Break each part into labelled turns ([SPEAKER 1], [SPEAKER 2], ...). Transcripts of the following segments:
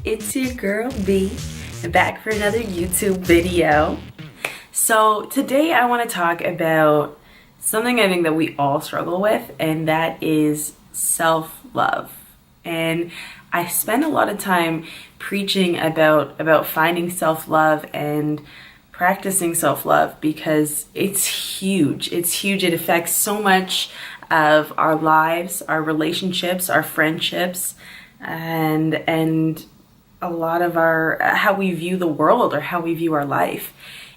[SPEAKER 1] It's your girl B, back for another YouTube video. So today I want to talk about something I think that we all struggle with, and that is self-love. And I spend a lot of time preaching about finding self-love and practicing self-love because it's huge. It's huge. It affects so much of our lives, our relationships, our friendships, and a lot of our how we view the world or how we view our life.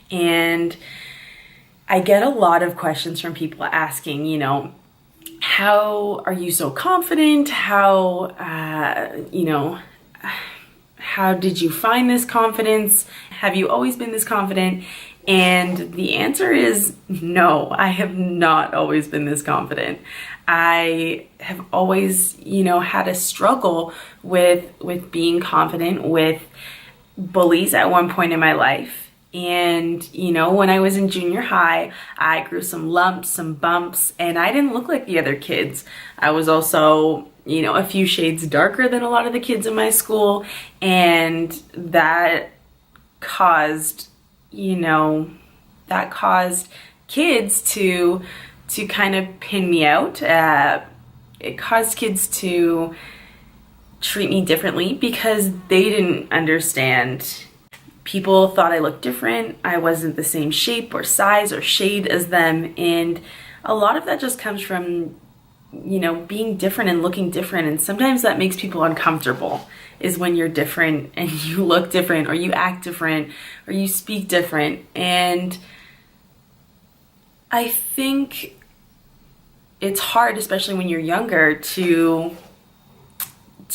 [SPEAKER 1] And I get a lot of questions from people asking, how are you so confident? How did you find this confidence? Have you always been this confident? And the answer is no, I have not always been this confident. I have always, had a struggle with being confident, with bullies at one point in my life. And, when I was in junior high, I grew some lumps, some bumps, and I didn't look like the other kids. I was also, a few shades darker than a lot of the kids in my school. And that caused, kids to kind of pin me out. It caused kids to treat me differently because they didn't understand. People thought I looked different. I wasn't the same shape or size or shade as them. And a lot of that just comes from, being different and looking different. And sometimes that makes people uncomfortable, is when you're different and you look different or you act different or you speak different. And I think it's hard, especially when you're younger, to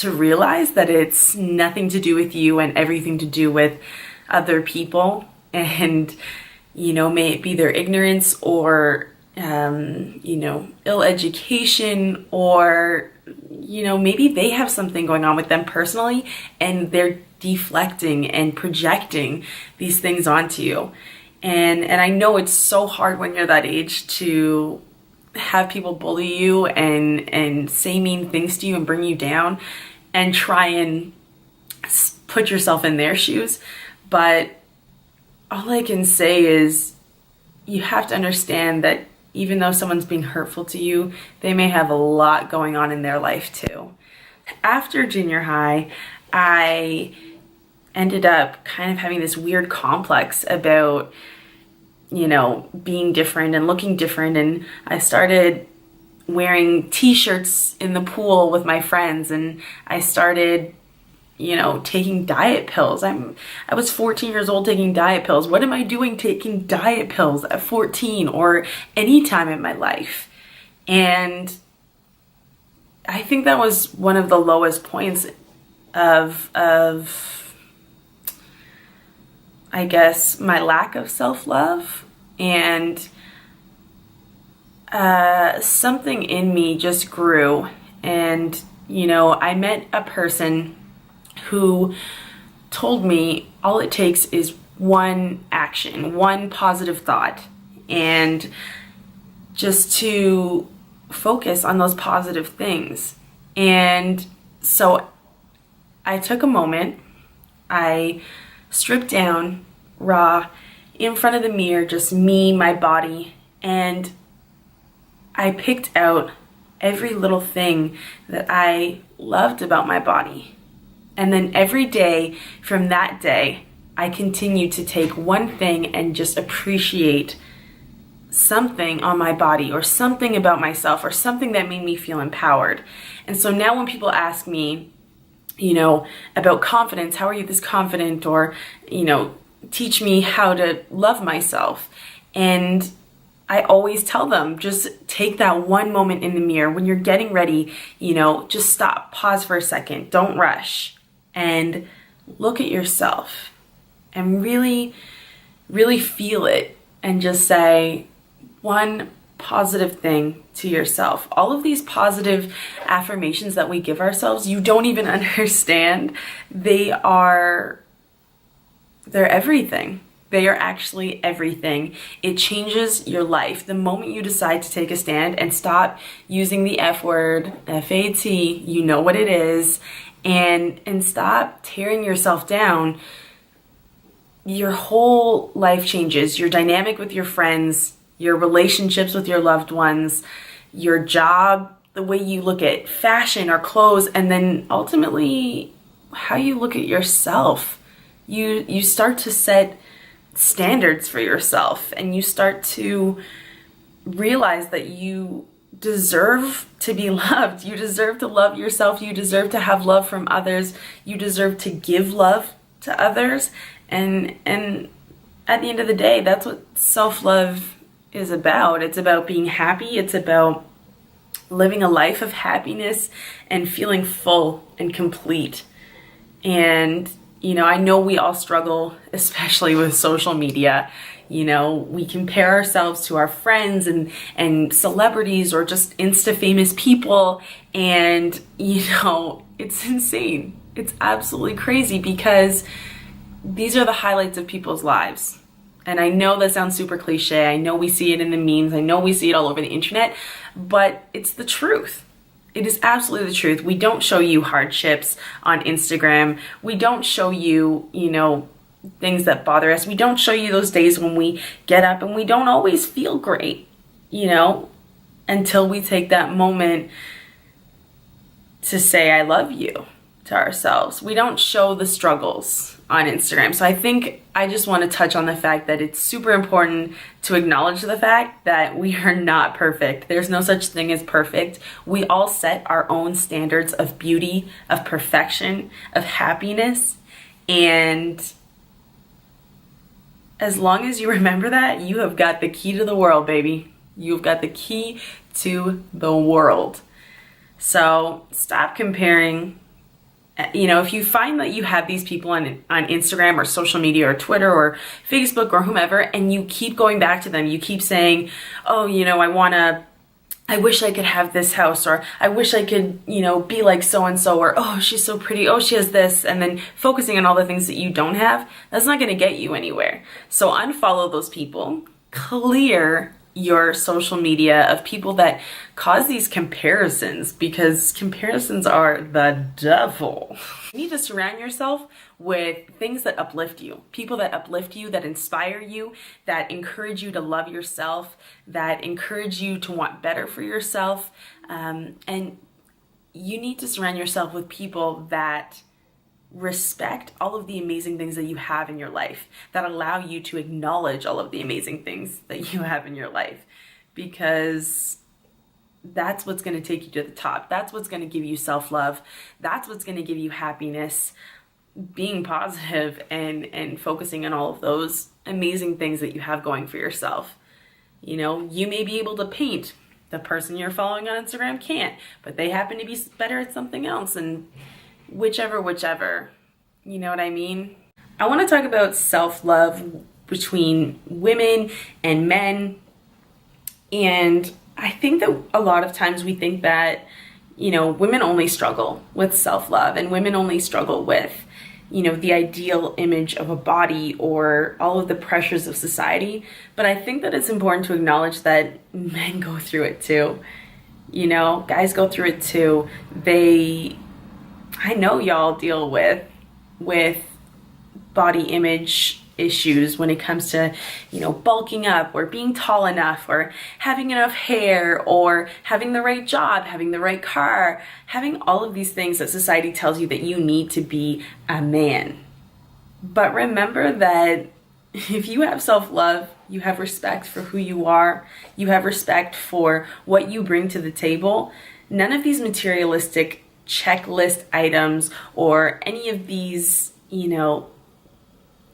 [SPEAKER 1] realize that it's nothing to do with you and everything to do with other people. And, may it be their ignorance or, ill education, or, maybe they have something going on with them personally and they're deflecting and projecting these things onto you. And I know it's so hard when you're that age to have people bully you and say mean things to you and bring you down and try and put yourself in their shoes. But all I can say is you have to understand that even though someone's being hurtful to you, they may have a lot going on in their life too. After junior high, I ended up kind of having this weird complex about, being different and looking different. And I started wearing t-shirts in the pool with my friends, and I started, taking diet pills. I was 14 years old taking diet pills. What am I doing taking diet pills at 14 or any time in my life? And I think that was one of the lowest points of I guess, my lack of self-love. And something in me just grew. And, I met a person who told me all it takes is one action, one positive thought, and just to focus on those positive things. And so I took a moment, I stripped down, raw, in front of the mirror, just me, my body, and I picked out every little thing that I loved about my body. And then every day from that day, I continued to take one thing and just appreciate something on my body or something about myself or something that made me feel empowered. And so now when people ask me, about confidence, how are you this confident? Or, teach me how to love myself. And I always tell them, just take that one moment in the mirror when you're getting ready, just stop, pause for a second, don't rush, and look at yourself and really, really feel it and just say one positive thing to yourself. All of these positive affirmations that we give ourselves, you don't even understand. They're everything. They are actually everything. It changes your life. The moment you decide to take a stand and stop using the F word, F-A-T, you know what it is, and stop tearing yourself down. Your whole life changes. Your dynamic with your friends, your relationships with your loved ones, your job, the way you look at fashion or clothes, and then ultimately how you look at yourself. You start to set standards for yourself, and you start to realize that you deserve to be loved. You deserve to love yourself. You deserve to have love from others. You deserve to give love to others. And at the end of the day, that's what self-love is about. It's about being happy. It's about living a life of happiness and feeling full and complete. And, you know, I know we all struggle, especially with social media. You know, we compare ourselves to our friends and celebrities or just Insta famous people. And, you know, it's insane. It's absolutely crazy because these are the highlights of people's lives. And I know that sounds super cliche. I know we see it in the memes. I know we see it all over the internet, but it's the truth. It is absolutely the truth. We don't show you hardships on Instagram. We don't show you, you know, things that bother us. We don't show you those days when we get up and we don't always feel great, you know, until we take that moment to say, I love you to ourselves. We don't show the struggles on Instagram. So I think I just want to touch on the fact that it's super important to acknowledge the fact that we are not perfect. There's no such thing as perfect. We all set our own standards of beauty, of perfection, of happiness. And as long as you remember that, you have got the key to the world, baby. You've got the key to the world. So stop comparing. You know, if you find that you have these people on Instagram or social media or Twitter or Facebook or whomever, and you keep going back to them, you keep saying, oh, you know, I wish I could have this house, or I wish I could, you know, be like so-and-so, or, oh, she's so pretty, oh, she has this, and then focusing on all the things that you don't have, that's not going to get you anywhere. So unfollow those people, clear your social media of people that cause these comparisons, because comparisons are the devil. You need to surround yourself with things that uplift you, people that uplift you, that inspire you, that encourage you to love yourself, that encourage you to want better for yourself. And you need to surround yourself with people that respect all of the amazing things that you have in your life, that allow you to acknowledge all of the amazing things that you have in your life, because that's what's going to take you to the top. That's what's going to give you self-love. That's what's going to give you happiness, being positive and focusing on all of those amazing things that you have going for yourself. You know, you may be able to paint. The person you're following on Instagram can't, but they happen to be better at something else, and whichever, you know what I mean? I want to talk about self-love between women and men. And I think that a lot of times we think that, you know, women only struggle with self-love, and women only struggle with, you know, the ideal image of a body or all of the pressures of society. But I think that it's important to acknowledge that men go through it too. You know, guys go through it too. I know y'all deal with body image issues when it comes to, you know, bulking up or being tall enough or having enough hair or having the right job, having the right car, having all of these things that society tells you that you need to be a man. But remember that if you have self-love, you have respect for who you are, you have respect for what you bring to the table, none of these materialistic checklist items or any of these, you know,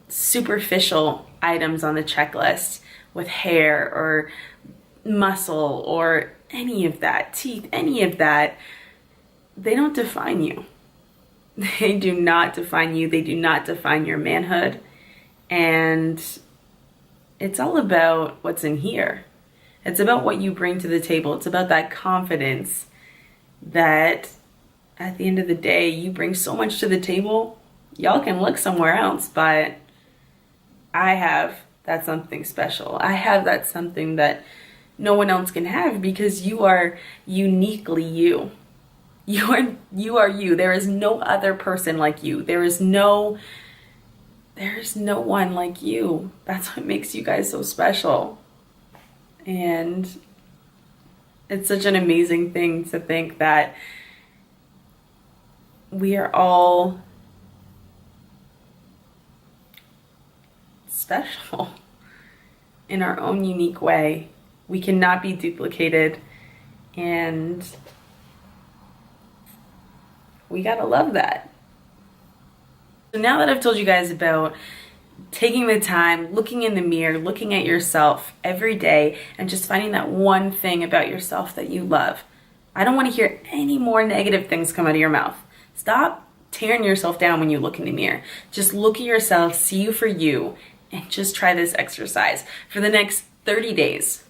[SPEAKER 1] superficial items on the checklist with hair or muscle or any of that, teeth, any of that, they don't define you. They do not define you. They do not define your manhood. And it's all about what's in here. It's about what you bring to the table. It's about that confidence that at the end of the day, you bring so much to the table. Y'all can look somewhere else, but I have that something special. I have that something that no one else can have, because you are uniquely you. You are you. There is no other person like you. There is no one like you. That's what makes you guys so special. And it's such an amazing thing to think that we are all special in our own unique way. We cannot be duplicated, and we gotta love that. So now that I've told you guys about taking the time, looking in the mirror, looking at yourself every day, and just finding that one thing about yourself that you love, I don't want to hear any more negative things come out of your mouth. Stop tearing yourself down when you look in the mirror. Just look at yourself, see you for you, and just try this exercise for the next 30 days.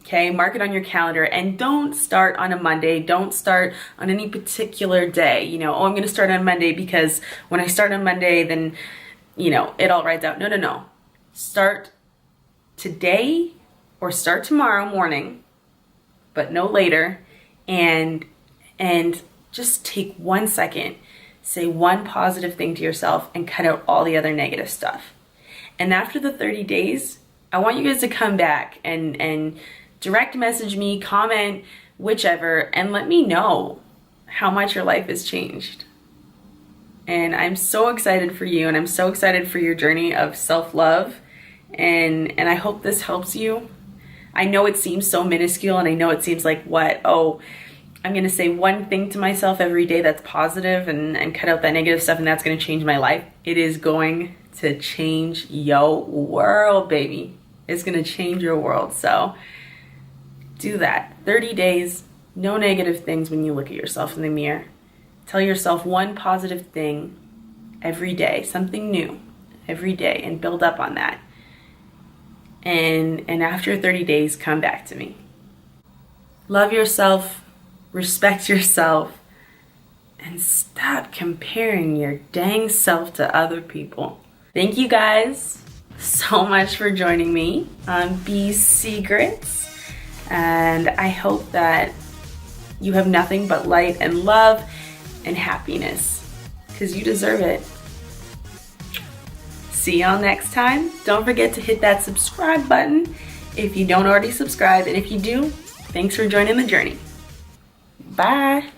[SPEAKER 1] Okay, mark it on your calendar, and don't start on a Monday. Don't start on any particular day. You know, oh, I'm going to start on Monday because when I start on Monday, then, you know, it all rides out. No, no, no. Start today or start tomorrow morning, but no later, and just take 1 second, say one positive thing to yourself, and cut out all the other negative stuff. And after the 30 days, I want you guys to come back and direct message me, comment, whichever, and let me know how much your life has changed. And I'm so excited for you, and I'm so excited for your journey of self-love, and I hope this helps you. I know it seems so minuscule, and I know it seems like, what? Oh, I'm gonna say one thing to myself every day that's positive and cut out that negative stuff, and that's gonna change my life. It is going to change your world, baby. It's gonna change your world. So do that. 30 days, no negative things when you look at yourself in the mirror. Tell yourself one positive thing every day, something new every day, and build up on that. And after 30 days, come back to me. Love yourself, respect yourself, and stop comparing your dang self to other people. Thank you guys so much for joining me on Be Secrets. And I hope that you have nothing but light and love and happiness, because you deserve it. See y'all next time. Don't forget to hit that subscribe button if you don't already subscribe. And if you do, thanks for joining the journey. Bye.